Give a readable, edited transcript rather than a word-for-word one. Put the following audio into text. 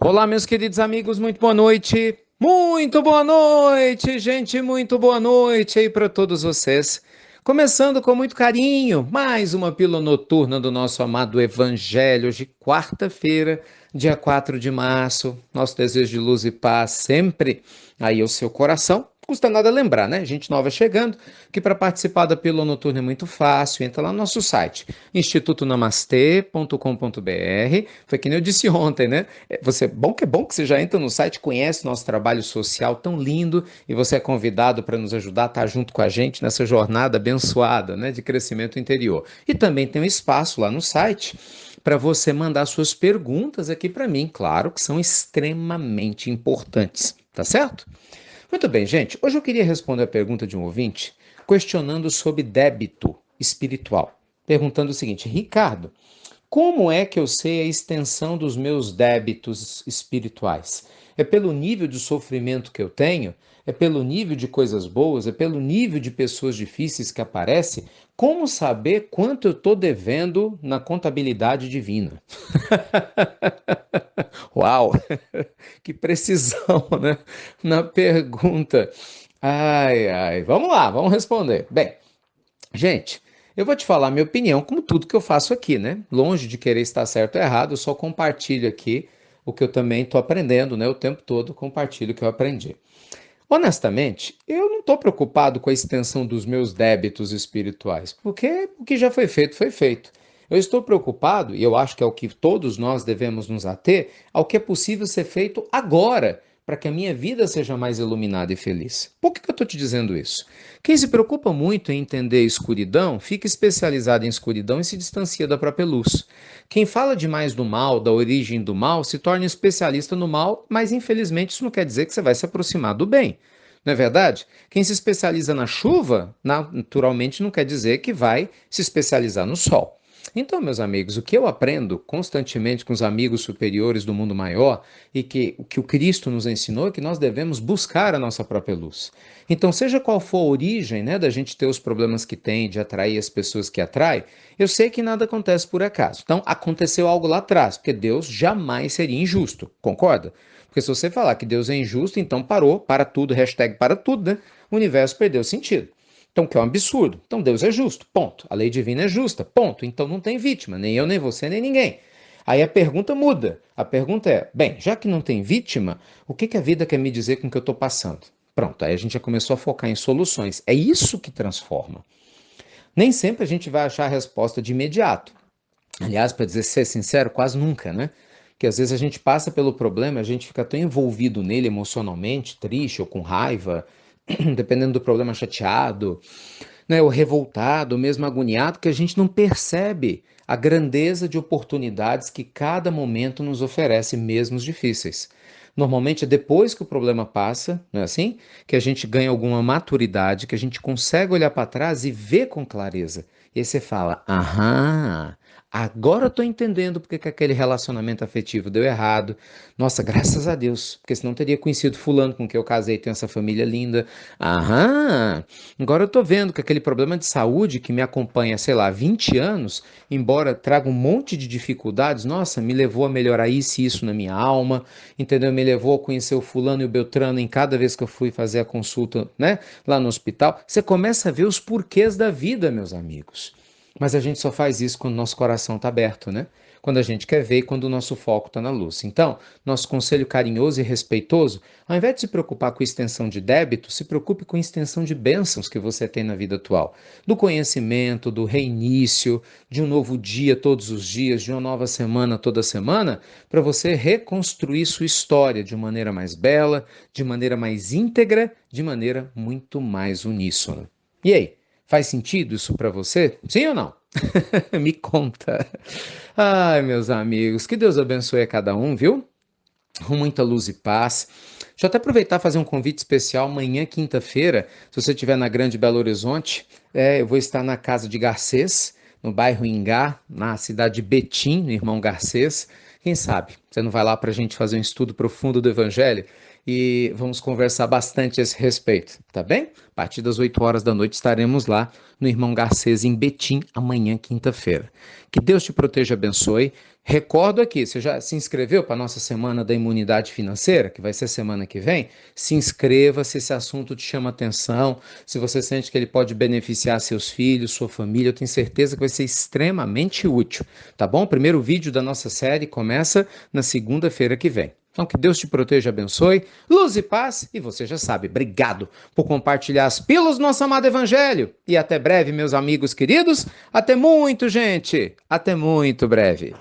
Olá, meus queridos amigos, muito boa noite. Muito boa noite, gente, muito boa noite aí para todos vocês. Começando com muito carinho, mais uma pílula noturna do nosso amado Evangelho, hoje quarta-feira, dia 4 de março. Nosso desejo de luz e paz sempre aí ao seu coração. Custa nada lembrar, né? Gente nova chegando, que para participar da pílula noturna é muito fácil. Entra lá no nosso site, institutonamastê.com.br. Foi que nem eu disse ontem, né? É bom que você já entra no site, conhece nosso trabalho social tão lindo e você é convidado para nos ajudar a estar junto com a gente nessa jornada abençoada, né, de crescimento interior. E também tem um espaço lá no site para você mandar suas perguntas aqui para mim, claro que são extremamente importantes, tá certo? Muito bem, gente. Hoje eu queria responder a pergunta de um ouvinte questionando sobre débito espiritual. Perguntando o seguinte: Ricardo, como é que eu sei a extensão dos meus débitos espirituais? É pelo nível de sofrimento que eu tenho? É pelo nível de coisas boas? É pelo nível de pessoas difíceis que aparece? Como saber quanto eu estou devendo na contabilidade divina? Uau! Que precisão, né? Na pergunta. Ai, ai. Vamos lá, vamos responder. Bem, gente, eu vou te falar a minha opinião, como tudo que eu faço aqui, né? Longe de querer estar certo ou errado, eu só compartilho aqui o que eu também estou aprendendo, né? O tempo todo compartilho o que eu aprendi. Honestamente, eu não estou preocupado com a extensão dos meus débitos espirituais, porque o que já foi feito, foi feito. Eu estou preocupado, e eu acho que é o que todos nós devemos nos ater, ao que é possível ser feito agora, para que a minha vida seja mais iluminada e feliz. Por que eu estou te dizendo isso? Quem se preocupa muito em entender a escuridão, fica especializado em escuridão e se distancia da própria luz. Quem fala demais do mal, da origem do mal, se torna especialista no mal, mas infelizmente isso não quer dizer que você vai se aproximar do bem. Não é verdade? Quem se especializa na chuva, naturalmente não quer dizer que vai se especializar no sol. Então, meus amigos, o que eu aprendo constantemente com os amigos superiores do mundo maior e que o que o Cristo nos ensinou é que nós devemos buscar a nossa própria luz. Então, seja qual for a origem, né, da gente ter os problemas que tem, de atrair as pessoas que atrai, eu sei que nada acontece por acaso. Então, aconteceu algo lá atrás, porque Deus jamais seria injusto, concorda? Porque se você falar que Deus é injusto, então parou, para tudo, hashtag para tudo, né? O universo perdeu sentido. Então, que é um absurdo. Então, Deus é justo, ponto. A lei divina é justa, ponto. Então, não tem vítima, nem eu, nem você, nem ninguém. Aí a pergunta muda. A pergunta é: bem, já que não tem vítima, o que que a vida quer me dizer com o que eu estou passando? Pronto, aí a gente já começou a focar em soluções. É isso que transforma. Nem sempre a gente vai achar a resposta de imediato. Aliás, para dizer ser sincero, quase nunca, né? Porque às vezes a gente passa pelo problema, a gente fica tão envolvido nele emocionalmente, triste ou com raiva, dependendo do problema, chateado, né, ou revoltado, ou mesmo agoniado, que a gente não percebe a grandeza de oportunidades que cada momento nos oferece, mesmo os difíceis. Normalmente é depois que o problema passa, não é assim? Que a gente ganha alguma maturidade, que a gente consegue olhar para trás e ver com clareza. E aí você fala: aham, agora eu estou entendendo porque que aquele relacionamento afetivo deu errado. Nossa, graças a Deus, porque senão teria conhecido fulano com quem eu casei e tenho essa família linda. Aham, agora eu estou vendo que aquele problema de saúde que me acompanha, sei lá, 20 anos, embora traga um monte de dificuldades, nossa, me levou a melhorar isso e isso na minha alma, entendeu? Me levou a conhecer o fulano e o Beltrano em cada vez que eu fui fazer a consulta, né, lá no hospital. Você começa a ver os porquês da vida, meus amigos. Mas a gente só faz isso quando o nosso coração está aberto, né? Quando a gente quer ver e quando o nosso foco está na luz. Então, nosso conselho carinhoso e respeitoso, ao invés de se preocupar com extensão de débito, se preocupe com a extensão de bênçãos que você tem na vida atual. Do conhecimento, do reinício, de um novo dia todos os dias, de uma nova semana toda semana, para você reconstruir sua história de maneira mais bela, de maneira mais íntegra, de maneira muito mais uníssona. E aí? Faz sentido isso para você? Sim ou não? Me conta. Ai, meus amigos, que Deus abençoe a cada um, viu? Com muita luz e paz. Deixa eu até aproveitar e fazer um convite especial. Amanhã, quinta-feira, se você estiver na Grande Belo Horizonte, eu vou estar na casa de Garcês, no bairro Ingá, na cidade de Betim, no irmão Garcês. Quem sabe você não vai lá para a gente fazer um estudo profundo do Evangelho? e vamos conversar bastante a esse respeito, tá bem? A partir das 8 horas da noite estaremos lá no Irmão Garcês, em Betim, amanhã, quinta-feira. Que Deus te proteja e abençoe. Recordo aqui, você já se inscreveu para a nossa Semana da Imunidade Financeira, que vai ser semana que vem? Se inscreva se esse assunto te chama atenção, se você sente que ele pode beneficiar seus filhos, sua família, eu tenho certeza que vai ser extremamente útil, tá bom? O primeiro vídeo da nossa série começa na segunda-feira que vem. Então, que Deus te proteja e abençoe, luz e paz, e você já sabe, obrigado por compartilhar as pílulas do nosso amado Evangelho. E até breve, meus amigos queridos. Até muito, gente. Até muito breve.